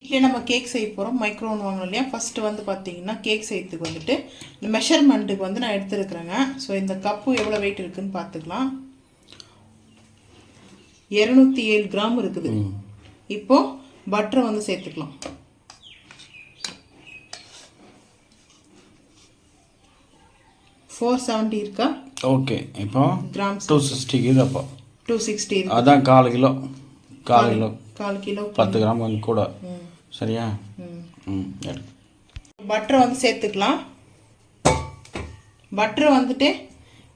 இங்கே நம்ம கேக் செய்ய போகிறோம். மைக்ரோவன் வாங்கணும் இல்லையா. ஃபஸ்ட்டு வந்து பார்த்தீங்கன்னா கேக் செய்யறதுக்கு வந்துட்டு இந்த மெஷர்மெண்ட்டுக்கு வந்து நான் எடுத்துருக்குறேங்க. ஸோ இந்த கப்பு எவ்வளோ வெயிட் இருக்குதுன்னு பார்த்துக்கலாம். 207 கிராம் இருக்குது. இப்போது பட்டரை வந்து சேர்த்துக்கலாம். $470 இருக்கா? ஓகே. இப்போ கிராம்ஸ் 260 கிலோ. அப்போ 260 அதான் 1/4 கிலோ. 1/4 கிலோ 10 கிராம் வந்து கூட. சரியா? பட்டரை வந்து சேர்த்துக்கலாம். பட்டரை வந்துட்டு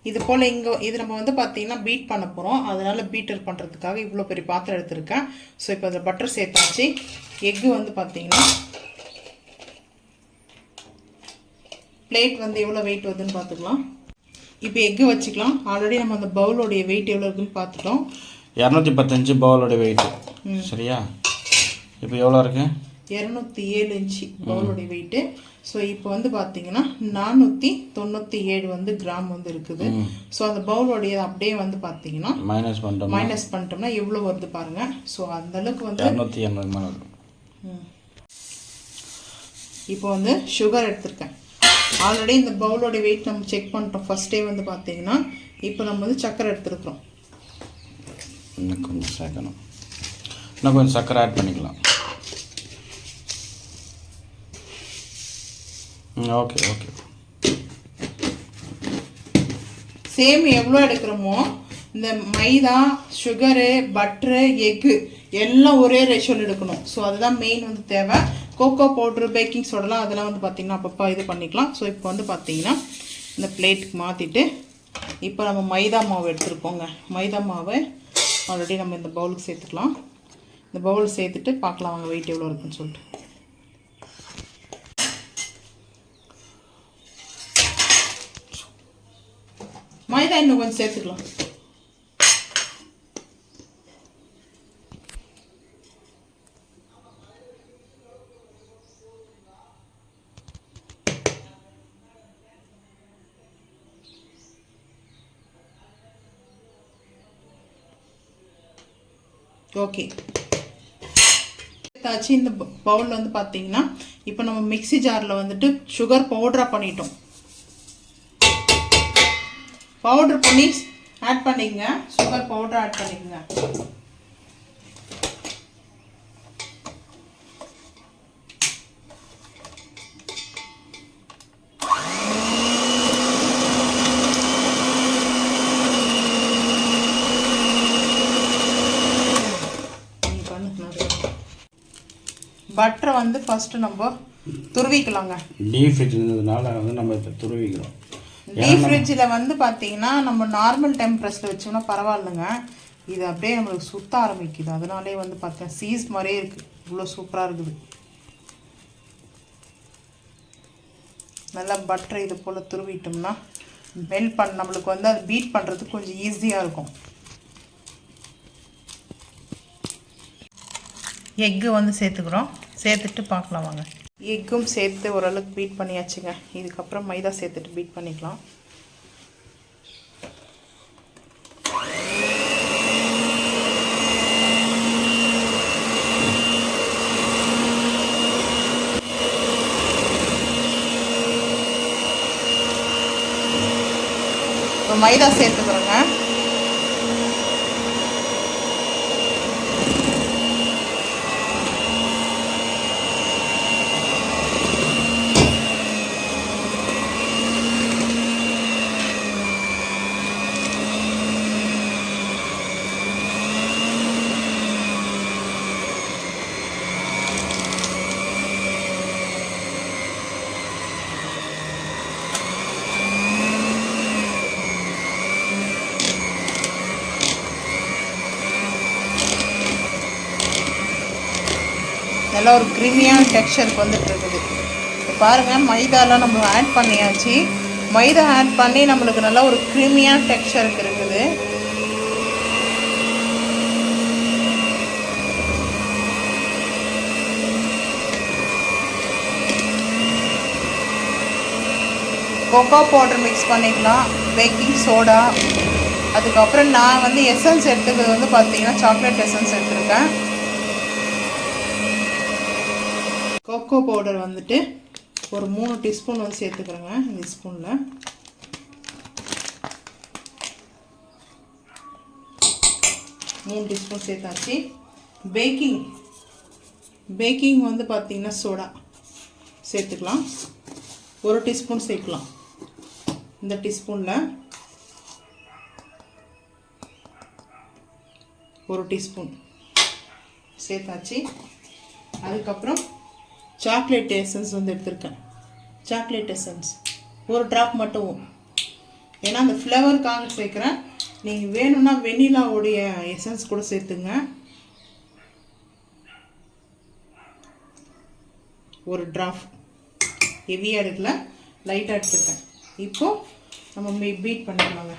இது போல் இது நம்ம வந்து பார்த்தீங்கன்னா பீட் பண்ண போகிறோம். அதனால் பீட்டர் பண்ணுறதுக்காக இவ்வளோ பெரிய பாத்திரம் எடுத்திருக்கேன். ஸோ இப்போ அதில் பட்டர் சேர்த்தாச்சு. எக்கு வந்து பார்த்தீங்கன்னா பிளேட் வந்து எவ்வளோ வெயிட் வருதுன்னு பார்த்துக்கலாம். இப்போ எக்கு வச்சுக்கலாம். ஆல்ரெடி நம்ம அந்த பவுலோடைய வெயிட் எவ்வளோ இருக்குதுன்னு பார்த்துட்டோம். 215 பவுலோட வெயிட். சரியா? இப்போ எவ்வளோ இருக்கு? 207 இன்ச்சு பவுலோடைய வெயிட்டு. ஸோ இப்போ வந்து பார்த்தீங்கன்னா 497 வந்து கிராம் வந்து இருக்குது. ஸோ அந்த பவுலோடைய அப்படியே வந்து பார்த்தீங்கன்னா மைனஸ் பண்ணிட்டோம்னா எவ்வளோ வருது பாருங்க. ஸோ அந்த அளவுக்கு வந்து 280. இப்போ வந்து சுகர் எடுத்திருக்கேன். ஆல்ரெடி இந்த பவுலோடைய வெயிட் நம்ம செக் பண்ணிட்டோம் ஃபர்ஸ்டே வந்து பார்த்தீங்கன்னா. இப்போ நம்ம வந்து சக்கரை எடுத்துருக்குறோம். இன்னும் கொஞ்சம் சேர்க்கணும். இன்னும் கொஞ்சம் சக்கரை ஆட் பண்ணிக்கலாம். Okay okay. சேம் எவ்வளோ எடுக்கிறோமோ இந்த மைதா, சுகரு, பட்ரு, எக்கு எல்லாம் ஒரே ரேஷியோவில் எடுக்கணும். ஸோ அதுதான் மெயின் வந்து தேவை. கோகோ பவுட்ரு, பேக்கிங் சோடெல்லாம் அதெல்லாம் வந்து பார்த்திங்கன்னா அப்பப்போ இது பண்ணிக்கலாம். ஸோ இப்போ வந்து பார்த்திங்கன்னா இந்த பிளேட்டுக்கு மாற்றிட்டு இப்போ நம்ம மைதா மாவு எடுத்துருக்கோங்க. மைதா மாவை ஆல்ரெடி நம்ம இந்த பவுலுக்கு சேர்த்துக்கலாம். இந்த பவுல் சேர்த்துட்டு பார்க்கலாம் அவங்க வெயிட் எவ்வளோ இருக்குன்னு சொல்லிட்டு. மைதா இன்னும் கொஞ்சம் சேர்த்துக்கலாம். ஓகே. இந்த பவுலில் வந்து பார்த்தீங்கன்னா இப்போ நம்ம மிக்ஸி ஜாரில் வந்துட்டு சுகர் பவுடராக பண்ணிட்டோம். பவுடர் பண்ணி ஆட் பண்ணிக்கங்க. சுகர் பவுடர் ஆட் பண்ணிக்கங்க. பட்டரை வந்து ஃபர்ஸ்ட் நம்ம துருவிக்கலாங்க. டீப் ஃப்ரிட்ஜ் இருந்ததுனால வந்து நம்ம இப்போ துருவிக்கிறோம். டீப் ஃப்ரிட்ஜில் வந்து பார்த்தீங்கன்னா நம்ம நார்மல் டெம்பரேச்சரில் வச்சோம்னா பரவாயில்லைங்க. இது அப்படியே நம்மளுக்கு சுத்த ஆரம்பிக்குது. அதனாலே வந்து பார்த்தீங்கன்னா சீஸ் மாதிரியே இருக்குது. இவ்வளோ சூப்பராக இருக்குது. நல்லா பட்டரை இது போல் துருவிட்டோம்னா மெல்ட் பண்ண நம்மளுக்கு வந்து அது பீட் பண்ணுறதுக்கு கொஞ்சம் ஈஸியாக இருக்கும். எக்கு வந்து சேர்த்துக்கிறோம். சேர்த்துட்டு பார்க்கலாம் வாங்க. எக்கும் சேர்த்து ஓரளவுக்கு பீட் பண்ணியாச்சுங்க. இதுக்கப்புறம் மைதா சேர்த்துட்டு பீட் பண்ணிக்கலாம். இப்போ மைதா சேர்த்துக்கிறோங்க. நல்லா ஒரு க்ரீமியான டெக்ஸ்சருக்கு வந்துட்டு இருக்குது. இப்போ பாருங்கள் மைதாலாம் நம்ம ஆட் பண்ணியாச்சு. மைதா ஆட் பண்ணி நம்மளுக்கு நல்லா ஒரு க்ரீமியான டெக்ஸ்சருக்கு இருக்குது. கோகோ பவுடர் மிக்ஸ் பண்ணிக்கலாம், பேக்கிங் சோடா, அதுக்கப்புறம் நான் வந்து எசன்ஸ் எடுத்துக்கிறது வந்து பார்த்தீங்கன்னா சாக்லேட் எசன்ஸ் எடுத்துருக்கேன். கோகோ பவுடர் வந்துட்டு ஒரு 3 டீஸ்பூன் வந்து சேர்த்துக்கிறேங்க. இந்த ஸ்பூனில் 3 டீஸ்பூன் சேர்த்தாச்சு. பேக்கிங் வந்து பார்த்திங்கன்னா சோடா சேர்த்துக்கலாம். 1 டீஸ்பூன் சேர்க்கலாம். இந்த டீஸ்பூனில் 1 டீஸ்பூன் சேர்த்தாச்சு. அதுக்கப்புறம் சாக்லேட் எசன்ஸ் வந்து எடுத்துருக்கேன். சாக்லேட் எசன்ஸ் 1 ட்ராப் மட்டும், ஏன்னா அந்த ஃப்ளவருக்காக சேர்க்குறேன். நீங்கள் வேணும்னா வெண்ணிலாவுடைய எசன்ஸ் கூட சேர்த்துங்க. 1 ட்ராப், ஹெவியாக எடுக்கல, லைட்டாக எடுத்துருக்கேன். இப்போது நம்ம பீட் பண்ணிடலாங்க.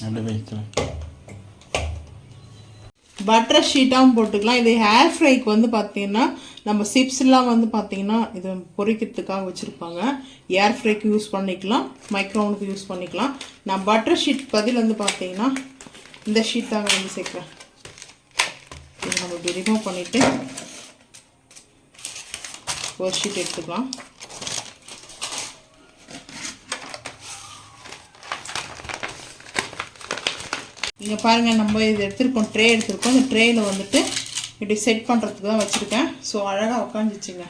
அப்படியே வைக்கலாம். பட்டர் ஷீட்டாகவும் போட்டுக்கலாம். இது ஹேர் ஃப்ரைக்கு வந்து பார்த்தீங்கன்னா நம்ம சிப்ஸ்லாம் வந்து பார்த்தீங்கன்னா இது பொரிக்கிறதுக்காக வச்சுருப்பாங்க. ஏர் ஃப்ரைக்கு யூஸ் பண்ணிக்கலாம், மைக்ரோவனுக்கு யூஸ் பண்ணிக்கலாம். நான் பட்டர் ஷீட் பதில் வந்து பார்த்தீங்கன்னா இந்த ஷீட் தாங்க வந்து சேர்க்குறேன். இது நம்ம இப்படி ரிமூவ் பண்ணிவிட்டு ஒரு ஷீட் எடுத்துக்கலாம். இங்கே பாருங்கள், நம்ம இது எடுத்துருக்கோம், ட்ரே எடுத்துருக்கோம். இந்த ட்ரேயில் வந்துட்டு இப்படி செட் பண்ணுறதுக்கு தான் வச்சுருக்கேன். ஸோ அழகாக உட்காந்துச்சுங்க.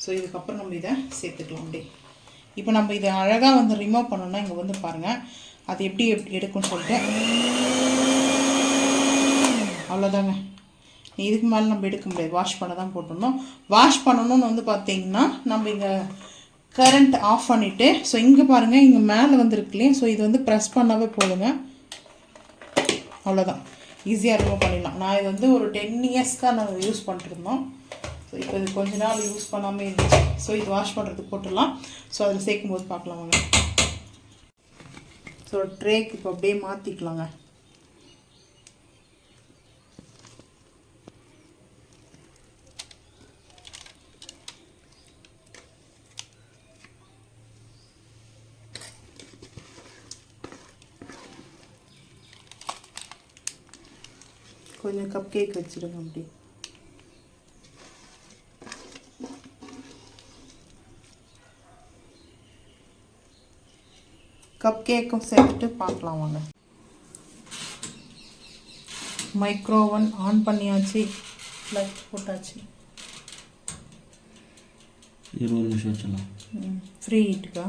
ஸோ இதுக்கப்புறம் நம்ம இதை சேர்த்துக்கலாம். அப்படி இப்போ நம்ம இதை அழகாக வந்து ரிமூவ் பண்ணோன்னா இங்கே வந்து பாருங்கள் அது எப்படி எடுக்கும்னு சொல்லிட்டு. அவ்வளோதாங்க. இதுக்கு மேலே நம்ம எடுக்க முடியாது, வாஷ் பண்ண தான் போட்டணும். வாஷ் பண்ணணும்னு வந்து பார்த்தீங்கன்னா நம்ம இங்கே கரண்ட் ஆஃப் பண்ணிவிட்டு, ஸோ இங்கே பாருங்கள் இங்கே மேலே வந்துருக்கு இல்லையா, ஸோ இது வந்து ப்ரெஸ் பண்ணாவே போடுங்க. அவ்வளோதான், ஈஸியாக ரிமூவ் பண்ணிடலாம். நான் இது வந்து ஒரு 10 இயர்ஸ்க்காக நாங்கள் யூஸ் பண்ணிட்டுருந்தோம். ஸோ இப்போ இது கொஞ்ச நாள் யூஸ் பண்ணாமல் இருந்துச்சு. ஸோ இது வாஷ் பண்ணுறதுக்கு போட்டுடலாம். ஸோ அதில் சேர்க்கும் போது பார்க்கலாம் வாங்க. ஸோ ட்ரேக்கு இப்போ அப்படியே மாற்றிக்கலாங்க. கொஞ்சம் கப் கேக் வச்சுடுங்க. அப்படி கப் கேக்கும் சேர்த்துட்டு பார்க்கலாம் வாங்க. மைக்ரோவன் ஆன் பண்ணியாச்சு, லைட் போட்டாச்சு. 20 நிமிஷம் வச்சுக்கலாம். ஃப்ரீ ஹீட்டுக்கா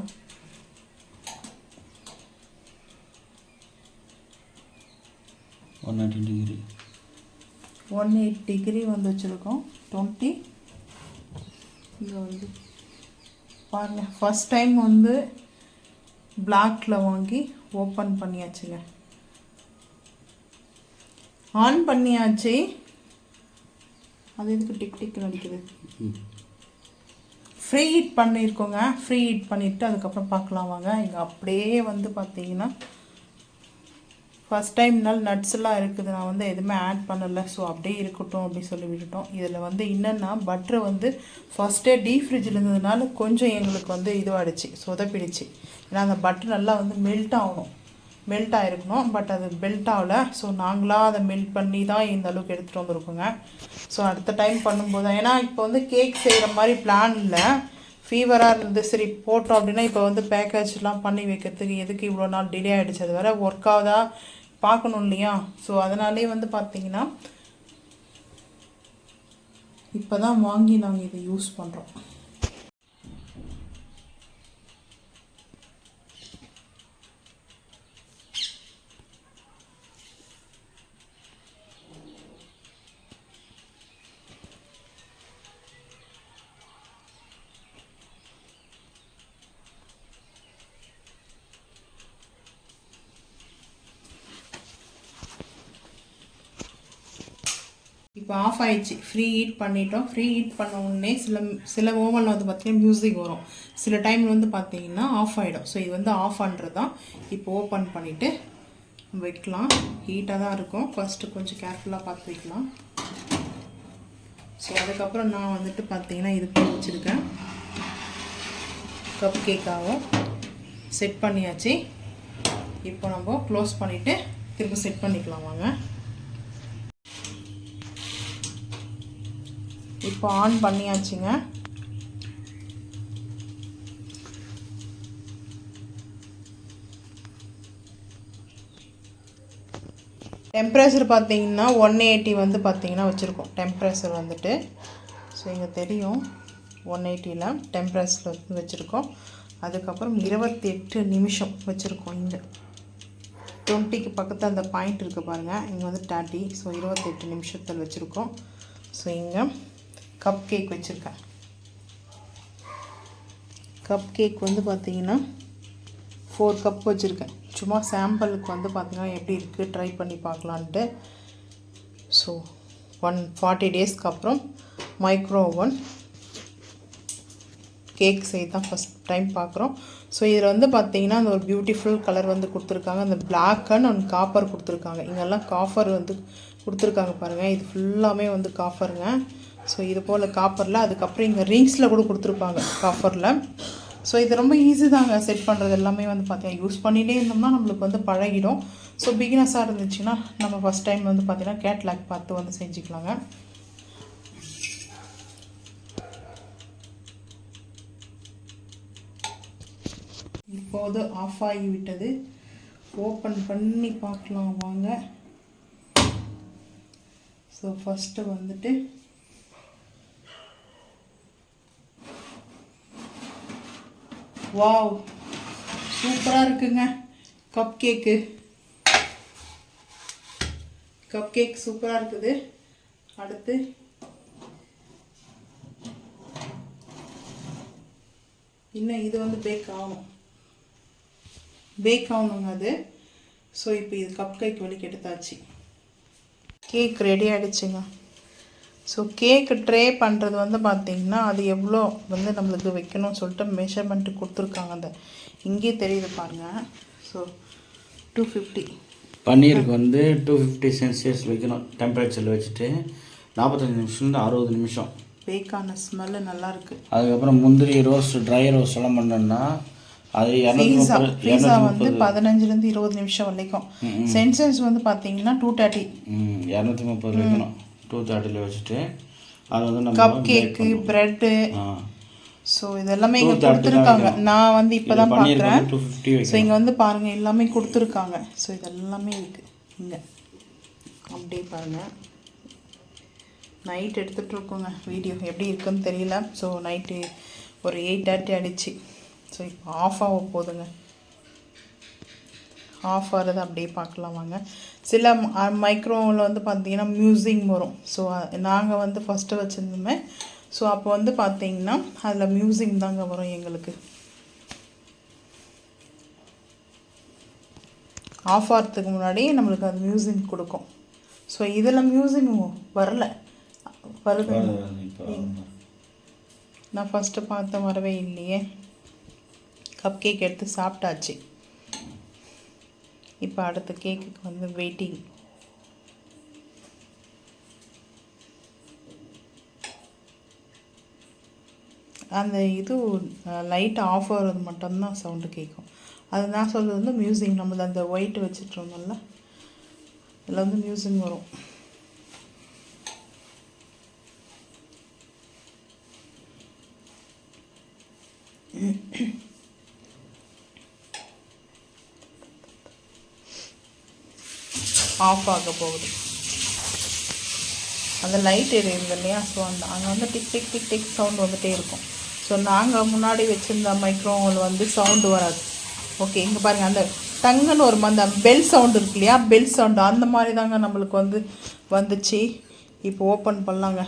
180 டிகிரி 180 டிகிரி வந்து வச்சுருக்கோம். 20 இங்கே வந்து பாருங்கள், ஃபஸ்ட் டைம் வந்து பிளாக்ல வாங்கி ஓப்பன் பண்ணியாச்சுங்க. ஆன் பண்ணியாச்சு. அது எதுக்கு டிக் டிக் நடிக்குது? ஃப்ரீ ஹீட் பண்ணியிருக்கோங்க. ஃப்ரீ ஹீட் பண்ணிவிட்டு அதுக்கப்புறம் பார்க்கலாம் வாங்க. இங்கே அப்படியே வந்து பார்த்தீங்கன்னா ஃபஸ்ட் டைம்னால நட்ஸ்லாம் இருக்குது, நான் வந்து எதுவுமே ஆட் பண்ணலை. ஸோ அப்படியே இருக்கட்டும் அப்படி சொல்லி விட்டுட்டோம். இதில் வந்து என்னென்னா பட்ரு வந்து ஃபஸ்ட்டே டீப் ஃப்ரிட்ஜில் இருந்ததுனால கொஞ்சம் எங்களுக்கு வந்து இதுவாகிடுச்சு, சொதப்பிடுச்சு. ஏன்னா அந்த பட்ரு நல்லா வந்து மெல்ட் ஆகிருக்கணும். பட் அது மெல்ட் ஆகலை. ஸோ நாங்களாக அதை மெல்ட் பண்ணி தான் இந்த அளவுக்கு எடுத்துகிட்டு வந்துருக்கோங்க. ஸோ அடுத்த டைம் பண்ணும்போது, ஏன்னா இப்போ வந்து கேக் செய்கிற மாதிரி பிளான் இல்லை, ஃபீவராக இருந்தது. சரி போட்டோம் அப்படின்னா இப்போ வந்து பேக்கேஜ்லாம் பண்ணி வைக்கிறதுக்கு எதுக்கு இவ்வளோ நாள் டிலே ஆகிடுச்சு, அது வேறு ஒர்க் ஆகுதா பார்க்கணும் இல்லையா. ஸோ அதனாலே வந்து பார்த்திங்கன்னா இப்போ தான் வாங்கி நாங்கள் இதை யூஸ் பண்ணுறோம். இப்போ ஆஃப் ஆயிடுச்சு. ஃப்ரீ ஹீட் பண்ணிட்டோம். ஃப்ரீ ஹீட் பண்ண உடனே சில ஓவனில் வந்து பார்த்திங்கன்னா மியூசிக் வரும், சில டைமில் வந்து பார்த்திங்கன்னா ஆஃப் ஆகிடும். ஸோ இது வந்து ஆஃப் பண்ணுறது தான். இப்போ ஓப்பன் பண்ணிவிட்டு வைக்கலாம். ஹீட்டாக தான் இருக்கும், ஃபஸ்ட்டு கொஞ்சம் கேர்ஃபுல்லாக பார்த்து வைக்கலாம். ஸோ அதுக்கப்புறம் நான் வந்துட்டு பார்த்திங்கன்னா இது பண்ணி வச்சுருக்கேன். கப் கேக்காகவும் செட் பண்ணியாச்சு. இப்போ நம்ம க்ளோஸ் பண்ணிவிட்டு திரும்ப செட் பண்ணிக்கலாம் வாங்க. இப்போ ஆன் பண்ணியாச்சுங்க. டெம்பரேச்சர் பார்த்தீங்கன்னா 180 வந்து பார்த்தீங்கன்னா வச்சுருக்கோம் டெம்பரேச்சர் வந்துட்டு. ஸோ இங்கே தெரியும் 180ல் டெம்பரேச்சர் வந்து வச்சுருக்கோம். அதுக்கப்புறம் 28 நிமிஷம் வச்சுருக்கோம். இங்கே 20க்கு பக்கத்தில் அந்த பாயிண்ட் இருக்குது பாருங்கள், இங்கே வந்து 30. ஸோ 28 நிமிஷத்தில் வச்சுருக்கோம். ஸோ இங்கே கப் கேக் வச்சுருக்கேன். கப் கேக் வந்து பார்த்திங்கன்னா 4 கப் வச்சுருக்கேன். சும்மா சாம்பிளுக்கு வந்து பார்த்திங்கன்னா எப்படி இருக்குது ட்ரை பண்ணி பார்க்கலான்ட்டு. ஸோ 40 டேஸ்க்கு அப்புறம் மைக்ரோ ஓவன் கேக் செய்ய தான் ஃபஸ்ட் டைம் பார்க்குறோம். ஸோ இதில் வந்து பார்த்திங்கன்னா அந்த ஒரு பியூட்டிஃபுல் கலர் வந்து கொடுத்துருக்காங்க. அந்த பிளாக் அண்ட் காப்பர் கொடுத்துருக்காங்க. இங்கெல்லாம் காப்பர் வந்து கொடுத்துருக்காங்க பாருங்கள். இது ஃபுல்லாமே வந்து காப்பருங்க. ஸோ இது போல் காப்பரில், அதுக்கப்புறம் இங்கே ரிங்ஸில் கூட கொடுத்துருப்பாங்க காப்பரில். ஸோ இது ரொம்ப ஈஸி தாங்க செட் பண்ணுறது எல்லாமே வந்து பார்த்தீங்கன்னா. யூஸ் பண்ணிகிட்டே இருந்தோம்னா நம்மளுக்கு வந்து பழகிடும். ஸோ பிகினஸாக இருந்துச்சுன்னா நம்ம ஃபஸ்ட் டைம் வந்து பார்த்திங்கன்னா கேட்லாக் பார்த்து வந்து செஞ்சுக்கலாங்க. இப்போது ஆஃப் ஆகிவிட்டது. ஓப்பன் பண்ணி பார்க்கலாம் வாங்க. ஸோ ஃபஸ்ட்டு வந்துட்டு வாவ், சூப்பராக இருக்குங்க கப் கேக்கு. கப் கேக் சூப்பராக இருக்குது. அடுத்து இன்னும் இது வந்து பேக் ஆகணுங்க அது. ஸோ இப்போ இது கப் கேக் வெளிக்கு எடுத்தாச்சு. கேக் ரெடி ஆகிடுச்சுங்க. ஸோ கேக்கு ட்ரே பண்ணுறது வந்து பார்த்திங்கன்னா அது எவ்வளோ வந்து நம்மளுக்கு வைக்கணும்னு சொல்லிட்டு மெஷர்மெண்ட்டு கொடுத்துருக்காங்க. அந்த இங்கே தெரியுது பாருங்கள். ஸோ 250 பன்னீருக்கு வந்து 250 செல்சியஸ் வைக்கணும். டெம்பரேச்சரில் வச்சுட்டு 45 நிமிஷம்லேருந்து 60 நிமிஷம் பேக்கான ஸ்மெல்லு நல்லாயிருக்கு. அதுக்கப்புறம் முந்திரி ரோஸ்ட், ட்ரை ரோஸ்ட் எல்லாம் பண்ணோன்னா அது பீஸா வந்து 15லேருந்து 20 நிமிஷம் வரைக்கும். சென்சஸ் வந்து பார்த்தீங்கன்னா 230 230 வைக்கணும். 230ல் வச்சுட்டு அது வந்து நம்ம கப் கேக்கு, ப்ரெட்டு, ஸோ இதெல்லாமே இங்கே கொடுத்துருக்காங்க. நான் வந்து இப்போ தான் பார்க்குறேன். ஸோ இங்கே வந்து பாருங்கள் எல்லாமே கொடுத்துருக்காங்க. ஸோ இதெல்லாமே இருக்குது இங்கே. அப்படியே பாருங்கள். நைட் எடுத்துகிட்ருக்கோங்க வீடியோ, எப்படி இருக்குன்னு தெரியல. ஸோ நைட்டு ஒரு 8:30 ஆகிடுச்சு. ஸோ இப்போ ஆஃப் ஆக போகுதுங்க. ஆஃப் ஆகிறது அப்படியே பார்க்கலாம் வாங்க. சில மைக்ரோவில் வந்து பார்த்திங்கன்னா மியூசிக் வரும். ஸோ நாங்கள் வந்து ஃபஸ்ட்டு வச்சுருந்தோமே. ஸோ அப்போ வந்து பார்த்திங்கன்னா அதில் மியூசிக் தாங்க வரும் எங்களுக்கு. ஆஃப் ஆகிறதுக்கு முன்னாடி நம்மளுக்கு அது மியூசிக் கொடுக்கும். ஸோ இதில் மியூசிக் வரல, வருது. நான் ஃபஸ்ட்டு பார்த்த வரவே இல்லையே. கப் கேக் எடுத்து சாப்பிட்டாச்சு. இப்போ அடுத்த கேக்குக்கு வந்து வெயிட்டிங். அந்த இது லைட் ஆஃப் ஆகிறது மட்டும்தான் சவுண்டு கேட்கும். அது நான் சொல்கிறது வந்து மியூசிக். நம்மளது அந்த ஒயிட் வச்சுட்ருந்தோம்ல, அதில் வந்து மியூசிக் வரும். ஆஃப் ஆக போகுது. அந்த லைட் எரியுது இல்லையா. ஸோ அங்கே வந்து tick tick tick tick sound வந்துகிட்டே இருக்கும். ஸோ நாங்கள் முன்னாடி வச்சுருந்த மைக்ரோவில் வந்து சவுண்டு வராது. ஓகே, இங்கே பாருங்கள், அந்த டங்குன்னு ஒரு அந்த பெல் சவுண்டு இருக்கு இல்லையா, பெல் சவுண்டு அந்த மாதிரி தாங்க நம்மளுக்கு வந்து வந்துச்சு. இப்போ ஓப்பன் பண்ணலாங்க.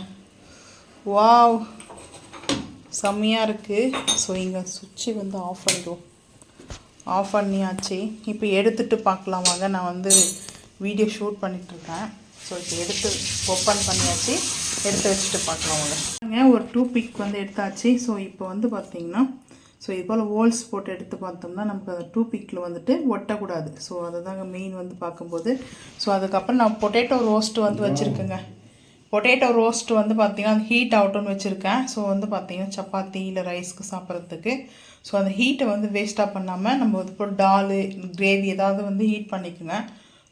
வாவ், செம்மையாக இருக்குது. ஸோ இங்கே சுவிட்சு வந்து ஆஃப் ஆகிடும். ஆஃப் பண்ணியாச்சு. இப்போ எடுத்துகிட்டு பார்க்கலாம் வாங்க. நான் வந்து வீடியோ ஷூட் பண்ணிகிட்ருக்கேன். ஸோ இப்போ எடுத்து ஓப்பன் பண்ணியாச்சு, எடுத்து வச்சுட்டு பார்க்கலாம் வாங்க. ஒரு டூத்பிக் வந்து எடுத்தாச்சு. ஸோ இப்போ வந்து பார்த்திங்கன்னா ஸோ இது போல் ஹோல்ஸ் போட்டு எடுத்து பார்த்தோம்னா நமக்கு அந்த டூத்பிக்கில் வந்துட்டு ஒட்டக்கூடாது. ஸோ அதை தாங்க மெயின் வந்து பார்க்கும்போது. ஸோ அதுக்கப்புறம் நான் பொட்டேட்டோ ரோஸ்ட் வந்து வச்சுருக்கேங்க. பொட்டேட்டோ ரோஸ்ட் வந்து பார்த்திங்கன்னா அந்த ஹீட் ஆகட்டும்னு வச்சுருக்கேன். ஸோ வந்து பார்த்திங்கன்னா சப்பாத்தி இல்லை ரைஸ்க்கு சாப்பிட்றதுக்கு. ஸோ அந்த ஹீட்டை வந்து வேஸ்ட்டாக பண்ணாமல் நம்ம வந்து இப்போ டாலு கிரேவி ஏதாவது வந்து ஹீட் பண்ணிக்கோங்க.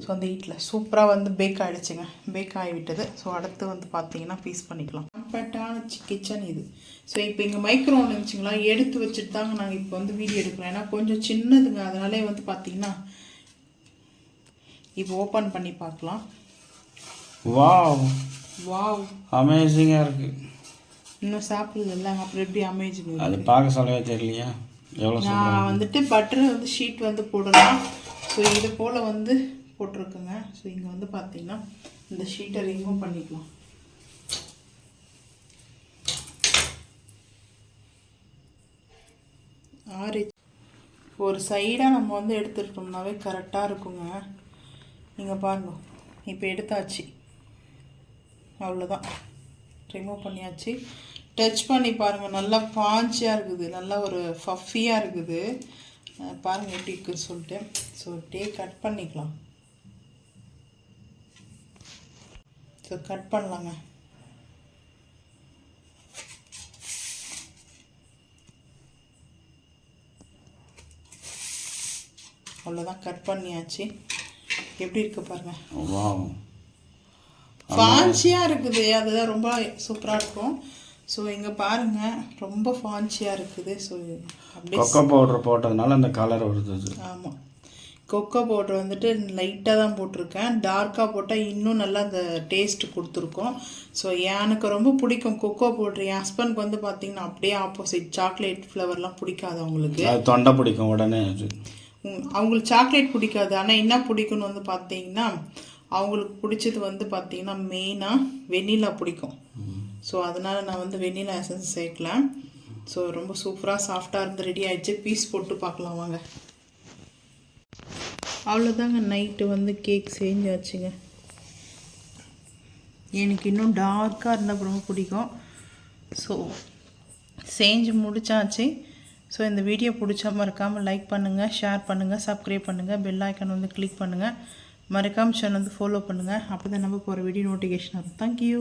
ஸோ அந்த ஹீட்டில் சூப்பராக வந்து பேக் ஆகிடுச்சுங்க, பேக் ஆகி விட்டது. ஸோ அடுத்து வந்து பார்த்திங்கன்னா பீஸ் பண்ணிக்கலாம். கம்ஃபர்ட்டான கிச்சன் இது. ஸோ இப்போ இங்கே மைக்ரோவன் இருந்துச்சுங்களா, எடுத்து வச்சுட்டு தாங்க நாங்கள் இப்போ வந்து வீடியோ எடுக்கிறோம். ஏன்னா கொஞ்சம் சின்னதுங்க, அதனாலே வந்து பார்த்திங்கன்னா இப்போ ஓப்பன் பண்ணி பார்க்கலாம். வாவ் வாவ், அமேசிங்காக இருக்குது. இன்னும் சாப்பிடல, அப்புறம் எப்படி அமேசிங் அது பார்க்க சொல்லவே தெரியலையா எவ்வளோ. நான் வந்துட்டு பட்டர் வந்து ஷீட் வந்து போடலாம். ஸோ இது போல் வந்து போட்டிருக்குங்க. ஸோ இங்கே வந்து பார்த்தீங்கன்னா இந்த ஷீட்டை ரிமூவ் பண்ணிக்கலாம். ஒரு சைடாக நம்ம வந்து எடுத்துட்டோம்னாவே கரெக்டாக இருக்குங்க. நீங்கள் பாருங்க, இப்போ எடுத்தாச்சு, அவ்வளோதான், ரிமூவ் பண்ணியாச்சு. டச் பண்ணி பாருங்கள், நல்லா பாஞ்சியாக இருக்குது, நல்லா ஒரு ஃபஃபியாக இருக்குது. பாருங்கள் எப்படி இருக்குன்னு சொல்லிட்டு. ஸோ இப்படியே கட் பண்ணிக்கலாம். ஸோ கட் பண்ணலாங்க. அவ்வளோதான், கட் பண்ணியாச்சு. எப்படி இருக்கு பாருங்கள், ஃபான்சியாக இருக்குது. அதுதான் ரொம்ப சூப்பராக இருக்கும். ஸோ இங்கே பாருங்கள், ரொம்ப ஃபான்சியாக இருக்குது. ஸோ அப்படியே கொக்கோ பவுடர் போட்டதுனால அந்த கலர் வருது. ஆமாம், கொக்கோ பவுடர் வந்துட்டு லைட்டாக தான் போட்டிருக்கேன். டார்க்காக போட்டால் இன்னும் நல்லா அந்த டேஸ்ட் கொடுத்துருக்கோம். ஸோ எனக்கு ரொம்ப பிடிக்கும் கொக்கோ பவுட்ரு. என் ஹஸ்பண்ட்க்கு வந்து பார்த்திங்கன்னா அப்படியே ஆப்போசிட், சாக்லேட் ஃப்ளவர்லாம் பிடிக்காது அவங்களுக்கு. தொண்டை பிடிக்கும் உடனே. அவங்களுக்கு சாக்லேட் பிடிக்காது. ஆனால் என்ன பிடிக்கும்னு வந்து பார்த்தீங்கன்னா அவங்களுக்கு பிடிச்சது வந்து பார்த்திங்கன்னா மெயினாக வெண்ணிலா பிடிக்கும். ஸோ அதனால் நான் வந்து வெண்ணிலா எசன்ஸ் சேர்க்கலாம். ஸோ ரொம்ப சூப்பராக சாஃப்டாக இருந்து ரெடி ஆகிடுச்சு. பீஸ் போட்டு பார்க்கலாம் வாங்க. அவ்வளோதாங்க, நைட்டு வந்து கேக் செஞ்சாச்சுங்க. எனக்கு இன்னும் டார்க்காக இருந்தால் ரொம்ப பிடிக்கும். ஸோ செஞ்சு முடிச்சாச்சு. ஸோ இந்த வீடியோ பிடிச்சா மறக்காமல் லைக் பண்ணுங்கள், ஷேர் பண்ணுங்கள், சப்ஸ்கிரைப் பண்ணுங்கள், பெல் ஐக்கான் வந்து கிளிக் பண்ணுங்கள், மறக்காமல் சேனல் வந்து ஃபாலோ பண்ணுங்கள். அப்போ தான் நம்ம போகிற வீடியோ நோட்டிஃபிகேஷன் வரும். தேங்க்யூ.